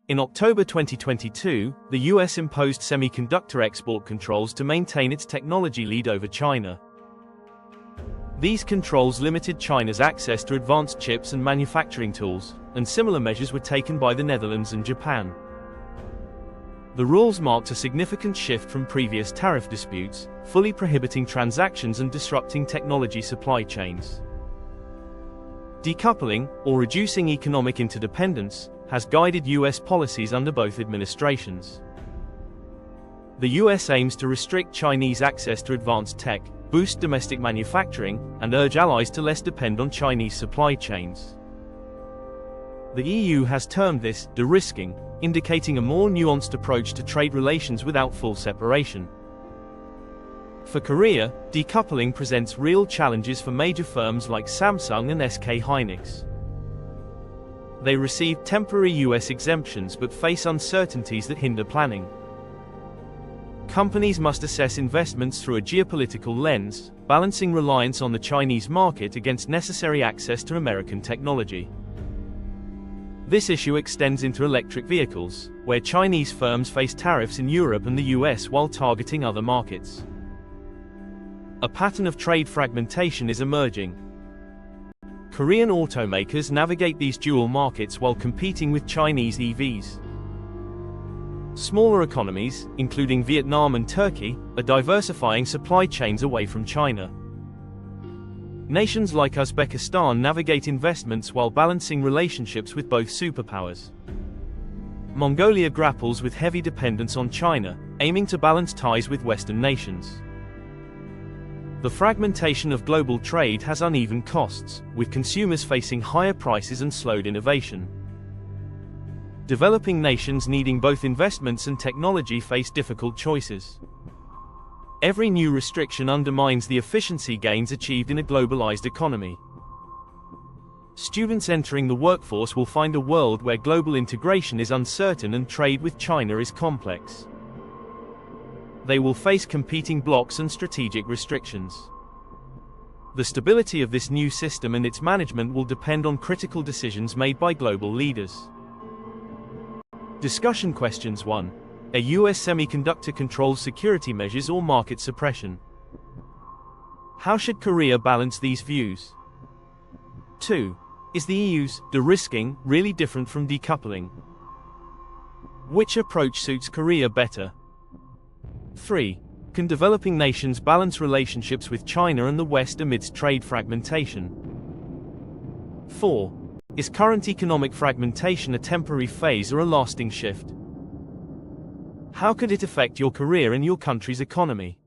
In October 2022, the US imposed semiconductor export controls to maintain its technology lead over China. These controls limited China's access to advanced chips and manufacturing tools, and similar measures were taken by the Netherlands and Japan. The rules marked a significant shift from previous tariff disputes, fully prohibiting transactions and disrupting technology supply chains. Decoupling, or reducing economic interdependence, has guided US policies under both administrations. The US aims to restrict Chinese access to advanced tech, boost domestic manufacturing, and urge allies to less depend on Chinese supply chains. The EU has termed this de-risking, indicating a more nuanced approach to trade relations without full separation. For Korea, decoupling presents real challenges for major firms like Samsung and SK Hynix. They received temporary US exemptions but face uncertainties that hinder planning. Companies must assess investments through a geopolitical lens, balancing reliance on the Chinese market against necessary access to American technology. This issue extends into electric vehicles, where Chinese firms face tariffs in Europe and the US while targeting other markets. A pattern of trade fragmentation is emerging. Korean automakers navigate these dual markets while competing with Chinese EVs. Smaller economies, including Vietnam and Turkey, are diversifying supply chains away from China. Nations like Uzbekistan navigate investments while balancing relationships with both superpowers. Mongolia grapples with heavy dependence on China, aiming to balance ties with Western nations. The fragmentation of global trade has uneven costs, with consumers facing higher prices and slowed innovation. Developing nations needing both investments and technology face difficult choices. Every new restriction undermines the efficiency gains achieved in a globalized economy. Students entering the workforce will find a world where global integration is uncertain and trade with China is complex. They will face competing blocs and strategic restrictions. The stability of this new system and its management will depend on critical decisions made by global leaders. Discussion questions 1. Are US semiconductor controls security measures or market suppression? How should Korea balance these views? 2. Is the EU's de-risking really different from decoupling? Which approach suits Korea better? 3. Can developing nations balance relationships with China and the West amidst trade fragmentation? 4. Is current economic fragmentation a temporary phase or a lasting shift? How could it affect your career and your country's economy?